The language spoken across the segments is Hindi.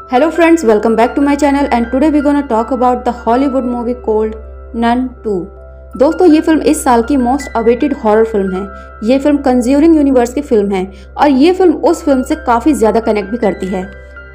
Hello friends, welcome back to my channel and today we're gonna talk about the Hollywood movie called Nun 2। दोस्तों ये फिल्म इस साल की मोस्ट अवेटेड हॉरर फिल्म है। ये फिल्म कंज्यूरिंग यूनिवर्स की फिल्म है और ये फिल्म उस फिल्म से काफ़ी ज़्यादा कनेक्ट भी करती है।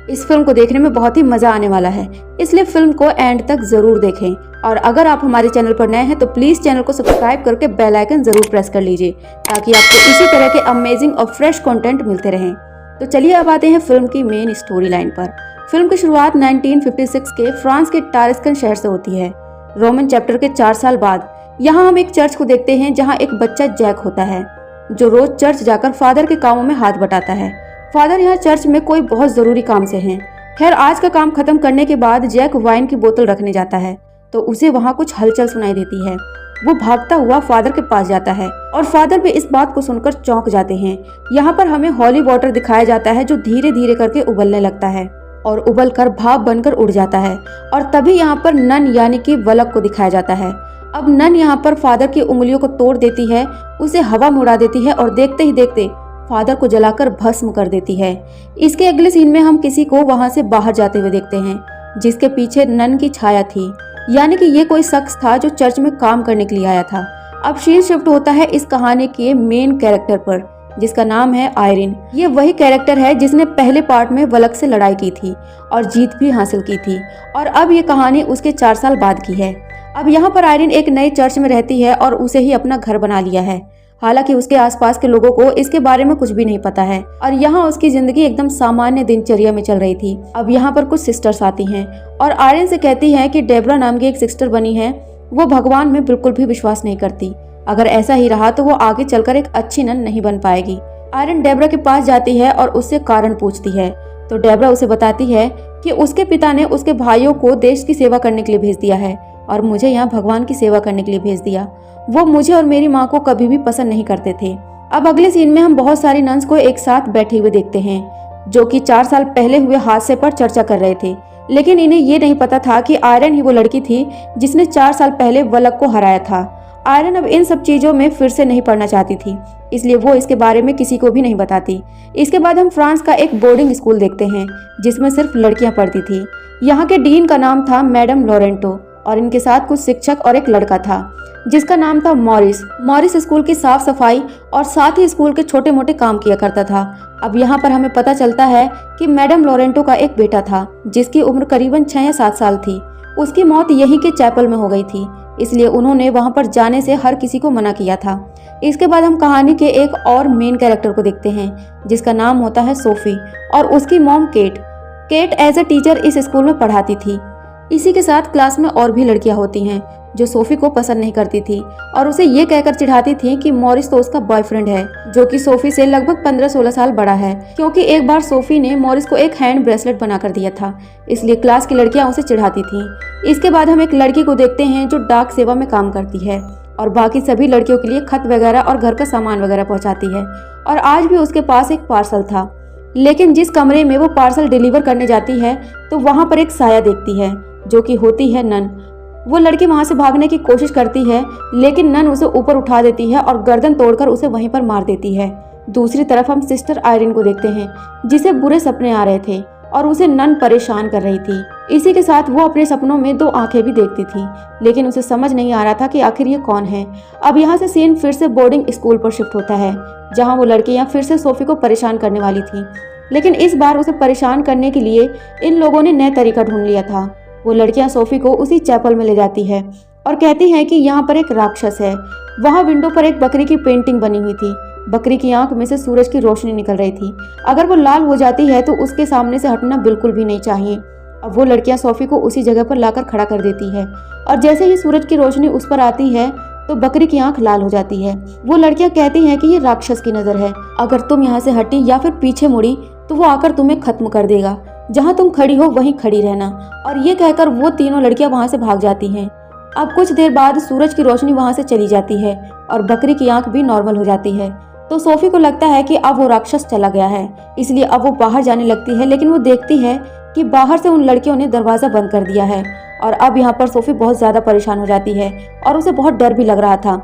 इस फिल्म को देखने में बहुत ही मज़ा आने वाला है, इसलिए फिल्म को एंड तक ज़रूर देखें। और अगर आप हमारे चैनल पर नए हैं तो प्लीज़ चैनल को सब्सक्राइब करके बेल आइकन ज़रूर प्रेस कर लीजिए ताकि आपको इसी तरह के अमेजिंग और फ्रेश कंटेंट मिलते रहें। तो चलिए अब आते हैं फिल्म की मेन स्टोरी लाइन पर। फिल्म की शुरुआत 1956 के फ्रांस के टारिस्कन शहर से होती है। रोमन चैप्टर के 4 साल बाद यहाँ हम एक चर्च को देखते हैं जहाँ एक बच्चा जैक होता है जो रोज चर्च जाकर फादर के कामों में हाथ बटाता है। फादर यहाँ चर्च में कोई बहुत ज़रूरी काम से हैं। खैर आज का काम खत्म करने के बाद जैक वाइन की बोतल रखने जाता है तो उसे वहाँ कुछ हलचल सुनाई देती है। वो भागता हुआ फादर के पास जाता है और फादर भी इस बात को सुनकर चौंक जाते हैं। यहाँ पर हमें हॉली वाटर दिखाया जाता है जो धीरे धीरे करके उबलने लगता है और उबल कर भाप बनकर उड़ जाता है। और तभी यहाँ पर नन यानी कि वलक को दिखाया जाता है। अब नन यहाँ पर फादर की उंगलियों को तोड़ देती है, उसे हवा में उड़ा देती है और देखते ही देखते फादर को जलाकर भस्म कर देती है। इसके अगले सीन में हम किसी को वहाँ से बाहर जाते हुए देखते हैं जिसके पीछे नन की छाया थी, यानी कि ये कोई शख्स था जो चर्च में काम करने के लिए आया था। अब सीन शिफ्ट होता है इस कहानी के मेन कैरेक्टर पर जिसका नाम है आयरिन। ये वही कैरेक्टर है जिसने पहले पार्ट में वलक से लड़ाई की थी और जीत भी हासिल की थी और अब ये कहानी उसके 4 साल बाद की है। अब यहाँ पर आयरिन एक नए चर्च में रहती है और उसे ही अपना घर बना लिया है। हालांकि उसके आसपास के लोगों को इसके बारे में कुछ भी नहीं पता है और यहाँ उसकी जिंदगी एकदम सामान्य दिनचर्या में चल रही थी। अब यहाँ पर कुछ सिस्टर्स आती हैं और आयरिन से कहती हैं कि डेब्रा नाम की एक सिस्टर बनी है, वो भगवान में बिल्कुल भी विश्वास नहीं करती। अगर ऐसा ही रहा तो वो आगे चलकर एक अच्छी नन नहीं बन पाएगी। आयरिन डेब्रा के पास जाती है और उससे कारण पूछती है तो डेब्रा उसे बताती है कि उसके पिता ने उसके भाइयों को देश की सेवा करने के लिए भेज दिया है और मुझे यहाँ भगवान की सेवा करने के लिए भेज दिया। वो मुझे और मेरी माँ को कभी भी पसंद नहीं करते थे। अब अगले सीन में हम बहुत सारी नन्स को एक साथ बैठे हुए देखते हैं जो कि 4 साल पहले हुए हादसे पर चर्चा कर रहे थे, लेकिन इन्हें ये नहीं पता था कि आयरन ही वो लड़की थी जिसने 4 साल पहले वलक को हराया था। आयरन अब इन सब चीजों में फिर से नहीं पढ़ना चाहती थी, इसलिए वो इसके बारे में किसी को भी नहीं बताती। इसके बाद हम फ्रांस का एक बोर्डिंग स्कूल देखते हैं जिसमें सिर्फ लड़कियां पढ़ती थी। यहाँ के डीन का नाम था मैडम लॉरेंटो और इनके साथ कुछ शिक्षक और एक लड़का था जिसका नाम था मॉरिस। मॉरिस स्कूल की साफ सफाई और साथ ही स्कूल के छोटे मोटे काम किया करता था। अब यहाँ पर हमें पता चलता है कि मैडम लॉरेंटो का एक बेटा था जिसकी उम्र करीबन 6 या 7 साल थी। उसकी मौत यहीं के चैपल में हो गई थी, इसलिए उन्होंने वहां पर जाने से हर किसी को मना किया था। इसके बाद हम कहानी के एक और मेन कैरेक्टर को देखते हैं जिसका नाम होता है सोफी और उसकी mom Kate. Kate as a teacher इस स्कूल में पढ़ाती थी। इसी के साथ क्लास में और भी लड़कियां होती हैं जो सोफी को पसंद नहीं करती थी और उसे ये कहकर चिढ़ाती थी कि मॉरिस तो उसका बॉयफ्रेंड है जो कि सोफी से लगभग 15-16 साल बड़ा है, क्योंकि एक बार सोफी ने मॉरिस को एक हैंड ब्रेसलेट बनाकर दिया था, इसलिए क्लास की लड़कियां उसे चिढ़ाती थी। इसके बाद हम एक लड़की को देखते हैं जो डाक सेवा में काम करती है और बाकी सभी लड़कियों के लिए खत वगैरह और घर का सामान वगैरह पहुँचाती है। और आज भी उसके पास एक पार्सल था, लेकिन जिस कमरे में वो पार्सल डिलीवर करने जाती है तो वहाँ पर एक साया देखती है जो कि होती है नन। वो लड़की वहां से भागने की कोशिश करती है लेकिन नन उसे ऊपर उठा देती है और गर्दन तोड़कर उसे वहीं पर मार देती है। दूसरी तरफ हम सिस्टर आयरिन को देखते हैं जिसे बुरे सपने आ रहे थे और उसे नन परेशान कर रही थी। इसी के साथ वो अपने सपनों में 2 आंखें भी देखती थी, लेकिन उसे समझ नहीं आ रहा था कि आखिर ये कौन है। अब यहाँ से सीन फिर से बोर्डिंग स्कूल पर शिफ्ट होता है जहाँ वो लड़कियाँ फिर से सोफी को परेशान करने वाली थी, लेकिन इस बार उसे परेशान करने के लिए इन लोगों ने नया तरीका ढूंढ लिया था। वो लड़कियां सोफी को उसी चैपल में ले जाती है और कहती हैं कि यहाँ पर एक राक्षस है। वहाँ विंडो पर एक बकरी की पेंटिंग बनी हुई थी। बकरी की आंख में से सूरज की रोशनी निकल रही थी। अगर वो लाल हो जाती है तो उसके सामने से हटना बिल्कुल भी नहीं चाहिए। अब वो लड़कियां सोफी को उसी जगह पर लाकर खड़ा कर देती है और जैसे ही सूरज की रोशनी उस पर आती है तो बकरी की आंख लाल हो जाती है। वो लड़कियां कहती हैं कि ये राक्षस की नजर है, अगर तुम यहाँ से हटी या फिर पीछे मुड़ी तो वो आकर तुम्हें खत्म कर देगा। जहाँ तुम खड़ी हो वहीं खड़ी रहना। और ये कहकर वो तीनों लड़कियां वहां से भाग जाती हैं। अब कुछ देर बाद सूरज की रोशनी वहां से चली जाती है और बकरी की आंख भी नॉर्मल हो जाती है। तो सोफी को लगता है कि अब वो राक्षस चला गया है, इसलिए अब वो बाहर जाने लगती है, लेकिन वो देखती है कि बाहर से उन लड़कियों ने दरवाजा बंद कर दिया है। और अब यहाँ पर सोफी बहुत ज्यादा परेशान हो जाती है और उसे बहुत डर भी लग रहा था।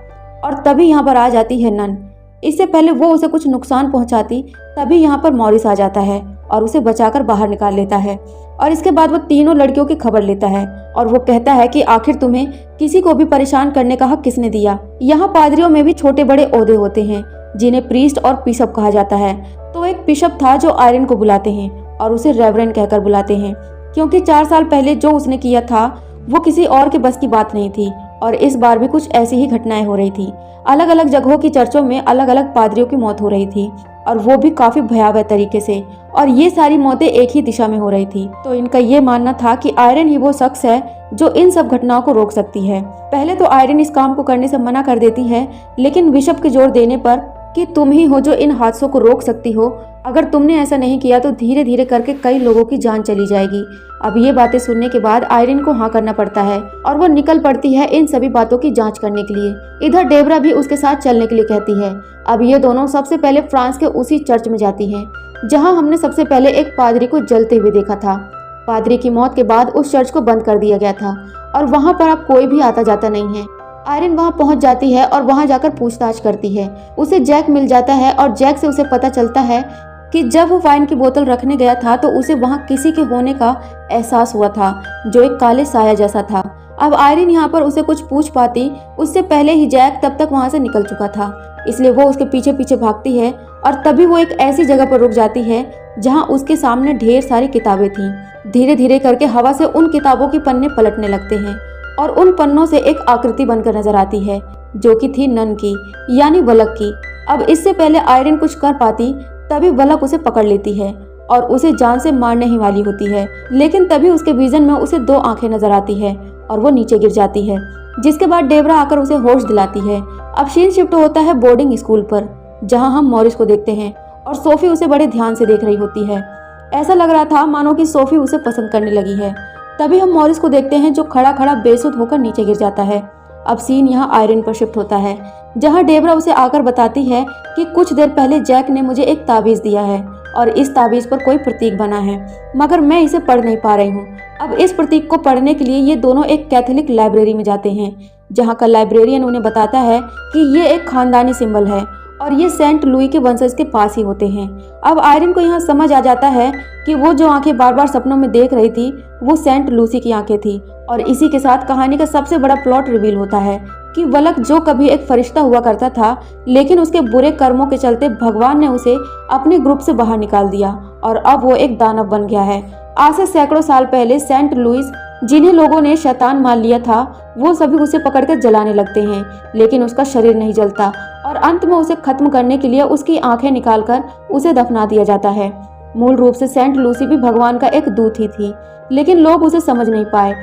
और तभी यहाँ पर आ जाती है नन। इससे पहले वो उसे कुछ नुकसान पहुंचाती, तभी यहाँ पर मॉरिस आ जाता है और उसे बचाकर बाहर निकाल लेता है। और इसके बाद वो तीनों लड़कियों की खबर लेता है और वो कहता है कि आखिर तुम्हें किसी को भी परेशान करने का हक किसने दिया। यहाँ पादरियों में भी छोटे बड़े ओहदे होते हैं जिन्हें प्रीस्ट और बिशप कहा जाता है। तो एक बिशप था जो आयरन को बुलाते हैं और उसे रेवरेंड कहकर बुलाते हैं, क्योंकि 4 साल पहले जो उसने किया था वो किसी और के बस की बात नहीं थी। और इस बार भी कुछ ऐसी ही घटनाएं हो रही थी। अलग अलग जगहों की चर्चों में अलग अलग पादरियों की मौत हो रही थी और वो भी काफी भयावह तरीके से, और ये सारी मौतें एक ही दिशा में हो रही थी। तो इनका ये मानना था कि आयरन ही वो शख्स है जो इन सब घटनाओं को रोक सकती है। पहले तो आयरन इस काम को करने से मना कर देती है, लेकिन बिशप के जोर देने पर कि तुम ही हो जो इन हादसों को रोक सकती हो, अगर तुमने ऐसा नहीं किया तो धीरे धीरे करके कई लोगों की जान चली जाएगी। अब ये बातें सुनने के बाद आयरन को हाँ करना पड़ता है और वो निकल पड़ती है इन सभी बातों की जांच करने के लिए। इधर डेबरा भी उसके साथ चलने के लिए कहती है। अब ये दोनों सबसे पहले फ्रांस के उसी चर्च में जाती हैं जहां हमने सबसे पहले एक पादरी को जलते हुए देखा था। पादरी की मौत के बाद उस चर्च को बंद कर दिया गया था और वहां पर अब कोई भी आता जाता नहीं है। आयरन वहां पहुंच जाती है और वहां जाकर पूछताछ करती है। उसे जैक मिल जाता है और जैक से उसे पता चलता है कि जब वो वाइन की बोतल रखने गया था तो उसे वहां किसी के होने का एहसास हुआ था जो एक काले साया जैसा था। अब आयरन यहाँ पर उसे कुछ पूछ पाती उससे पहले ही जैक तब तक वहां से निकल चुका था, इसलिए वो उसके पीछे पीछे भागती है और तभी वो एक ऐसी जगह पर रुक जाती है जहाँ उसके सामने ढेर सारी किताबें थीं। धीरे धीरे करके हवा से उन किताबों के पन्ने पलटने लगते हैं और उन पन्नों से एक आकृति बनकर नजर आती है जो कि थी नन की, यानी बलक की। अब इससे पहले आयरन कुछ कर पाती तभी बलक उसे पकड़ लेती है और उसे जान से मारने ही वाली होती है, लेकिन तभी उसके विजन में उसे 2 आंखें नजर आती है और वो नीचे गिर जाती है, जिसके बाद डेबरा आकर उसे होश दिलाती है। अब सीन शिफ्ट होता है बोर्डिंग स्कूल पर जहाँ हम मॉरिस को देखते हैं और सोफी उसे बड़े ध्यान से देख रही होती है। ऐसा लग रहा था मानो कि सोफी उसे पसंद करने लगी है। तभी हम मॉरिस को देखते हैं जो खड़ा खड़ा बेसुध होकर नीचे गिर जाता है। अब सीन यहाँ आयरन पर शिफ्ट होता है जहाँ डेबरा उसे आकर बताती है कि कुछ देर पहले जैक ने मुझे एक ताबीज दिया है और इस ताबीज पर कोई प्रतीक बना है, मगर मैं इसे पढ़ नहीं पा रही हूँ। अब इस प्रतीक को पढ़ने के लिए ये दोनों एक कैथोलिक लाइब्रेरी में जाते हैं जहाँ का लाइब्रेरियन उन्हें बताता है कि ये एक खानदानी सिंबल है और ये सेंट लुई के वंशज के पास ही होते हैं। अब आयरन को यहाँ समझ आ जाता है कि वो जो आंखें बार बार सपनों में देख रही थी वो सेंट लूसी की आंखें थी, और इसी के साथ कहानी का सबसे बड़ा प्लॉट रिवील होता है कि वलक जो कभी एक फरिश्ता हुआ करता था, लेकिन उसके बुरे कर्मों के चलते भगवान ने उसे अपने ग्रुप से बाहर निकाल दिया और अब वो एक दानव बन गया है। आज से सैकड़ों साल पहले सेंट लुइस, जिन्हें लोगों ने शैतान मान लिया था, वो सभी उसे पकड़कर जलाने लगते हैं, लेकिन उसका शरीर नहीं जलता और अंत में उसे खत्म करने के लिए उसकी आंखें निकालकर उसे दफना दिया जाता है। मूल रूप से सेंट लूसी भी भगवान का एक दूत ही थी, लेकिन लोग उसे समझ नहीं पाए।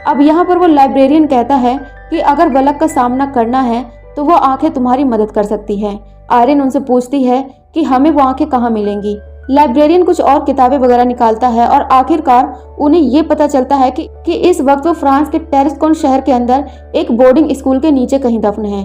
अब यहाँ पर वो लाइब्रेरियन कहता है कि अगर बलक का सामना करना है तो वो आंखें तुम्हारी मदद कर सकती है। आयरन उनसे पूछती है कि हमें वो आंखें कहाँ मिलेंगी। लाइब्रेरियन कुछ और किताबें वगैरह निकालता है और आखिरकार उन्हें ये पता चलता है कि इस वक्त वो फ्रांस के टेरिस्कोन शहर के अंदर एक बोर्डिंग स्कूल के नीचे कहीं दफन है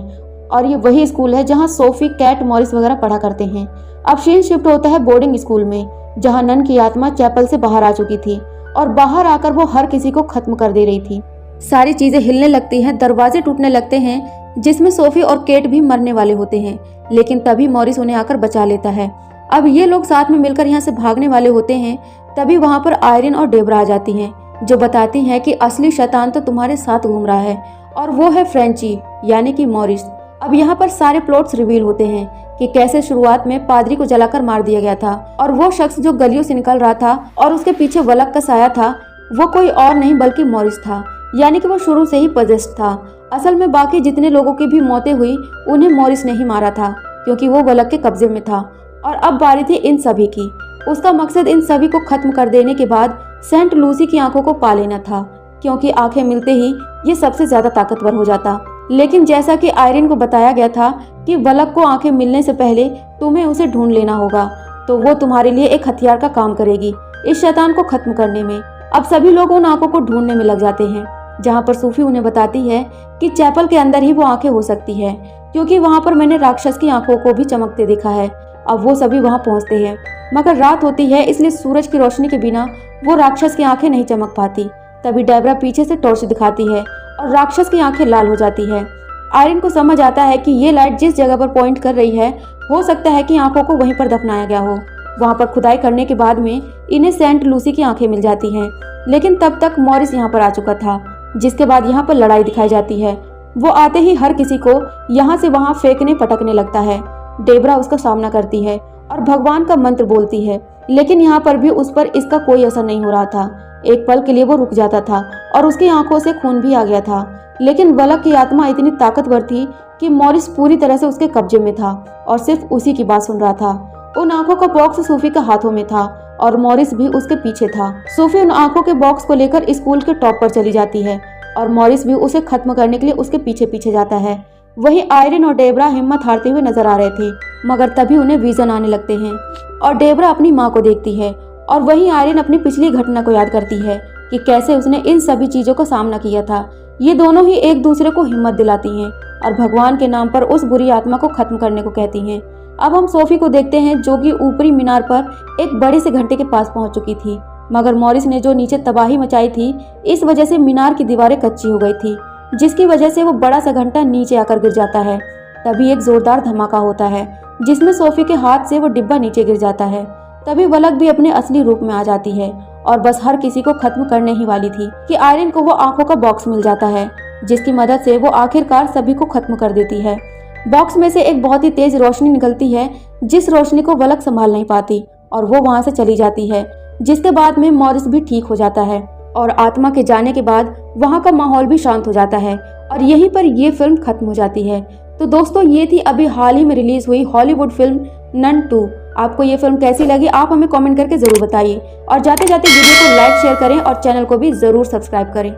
और ये वही स्कूल है जहाँ सोफी, कैट, मॉरिस वगैरह पढ़ा करते हैं। अब सीन शिफ्ट होता है बोर्डिंग स्कूल में जहाँ नन की आत्मा चैपल से बाहर आ चुकी थी और बाहर आकर वो हर किसी को खत्म कर दे रही थी। सारी चीजें हिलने लगती हैं, दरवाजे टूटने लगते हैं जिसमें सोफी और केट भी मरने वाले होते हैं, लेकिन तभी मॉरिस उन्हें आकर बचा लेता है। अब ये लोग साथ में मिलकर यहाँ से भागने वाले होते हैं, तभी वहाँ पर आयरन और डेबरा आ जाती हैं जो बताती हैं कि असली शैतान तो तुम्हारे साथ घूम रहा है और वो है फ्रेंची, यानी कि मॉरिस। अब यहाँ पर सारे प्लॉट्स रिवील होते हैं कि कैसे शुरुआत में पादरी को जलाकर मार दिया गया था और वो शख्स जो गलियों से निकल रहा था और उसके पीछे वलक का साया था वो कोई और नहीं बल्कि मॉरिस था, यानी कि वो शुरू से ही पजेस्ट था। असल में बाकी जितने लोगों की भी मौतें हुई उन्हें मॉरिस ने ही मारा था क्योंकि वो वलक के कब्जे में था और अब बारी थी इन सभी की। उसका मकसद इन सभी को खत्म कर देने के बाद सेंट लूसी की आंखों को पा लेना था, क्योंकि आंखें मिलते ही ये सबसे ज्यादा ताकतवर हो जाता। लेकिन जैसा कि आयरन को बताया गया था कि वलक को आंखें मिलने से पहले तुम्हें उसे ढूंढ लेना होगा, तो वो तुम्हारे लिए एक हथियार का काम करेगी इस शैतान को खत्म करने में। अब सभी लोग उन आंखों को ढूंढने में लग जाते हैं, जहाँ पर सूफी उन्हें बताती है कि चैपल के अंदर ही वो आंखें हो सकती है, क्योंकि वहाँ पर मैंने राक्षस की आंखों को भी चमकते देखा है। अब वो सभी वहाँ पहुँचते हैं, मगर रात होती है इसलिए सूरज की रोशनी के बिना वो राक्षस की आंखें नहीं चमक पाती। तभी डेबरा पीछे से टॉर्च दिखाती है और राक्षस की आंखें लाल हो जाती है। आयरन को समझ आता है कि ये लाइट जिस जगह पर पॉइंट कर रही है हो सकता है कि आंखों को वहीं पर दफनाया गया हो। वहाँ पर खुदाई करने के बाद में इन्हें सेंट लूसी की आंखें मिल जाती हैं, लेकिन तब तक मॉरिस यहाँ पर आ चुका था, जिसके बाद यहाँ पर लड़ाई दिखाई जाती है। वो आते ही हर किसी को यहाँ से वहाँ फेंकने पटकने लगता है। डेबरा उसका सामना करती है और भगवान का मंत्र बोलती है, लेकिन यहाँ पर भी उस पर इसका कोई असर नहीं हो रहा था। एक पल के लिए वो रुक जाता था और उसकी आंखों से खून भी आ गया था, लेकिन वलक की आत्मा इतनी ताकतवर थी कि मॉरिस पूरी तरह से उसके कब्जे में था और सिर्फ उसी की बात सुन रहा था। उन आंखों का बॉक्स सूफी के हाथों में था और मॉरिस भी उसके पीछे था। सूफी उन आंखों के बॉक्स को लेकर स्कूल के टॉप पर चली जाती है और मॉरिस भी उसे खत्म करने के लिए उसके पीछे पीछे जाता है। वहीं आयरन और डेबरा हिम्मत हारते हुए नजर आ रहे थे, मगर तभी उन्हें विजन आने लगते हैं और डेबरा अपनी माँ को देखती है और वहीं आयरन अपनी पिछली घटना को याद करती है कि कैसे उसने इन सभी चीजों का सामना किया था। ये दोनों ही एक दूसरे को हिम्मत दिलाती हैं और भगवान के नाम पर उस बुरी आत्मा को खत्म करने को कहती हैं। अब हम सोफी को देखते हैं, जो कि ऊपरी मीनार पर एक बड़े से घंटे के पास पहुंच चुकी थी, मगर मॉरिस ने जो नीचे तबाही मचाई थी, इस वजह से मीनार की दीवारें कच्ची हो गई थी, जिसकी वजह से वो बड़ा सा घंटा नीचे आकर गिर जाता है। तभी एक जोरदार धमाका होता है, जिसमें सोफी के हाथ से वो डिब्बा नीचे गिर जाता है। तभी वलक भी अपने असली रूप में आ जाती है और बस हर किसी को खत्म करने ही वाली थी कि आयरन को वो आंखों का बॉक्स मिल जाता है, जिसकी मदद से वो आखिरकार सभी को खत्म कर देती है। बॉक्स में से एक बहुत ही तेज रोशनी निकलती है, जिस रोशनी को वलक संभाल नहीं पाती और वो वहां से चली जाती है, जिसके बाद में मॉरिस भी ठीक हो जाता है और आत्मा के जाने के बाद वहां का माहौल भी शांत हो जाता है और यहीं पर ये फिल्म खत्म हो जाती है। तो दोस्तों, ये थी अभी हाल ही में रिलीज हुई हॉलीवुड फिल्म नन 2। आपको ये फिल्म कैसी लगी आप हमें कमेंट करके जरूर बताइए और जाते जाते वीडियो को लाइक शेयर करें और चैनल को भी जरूर सब्सक्राइब करें।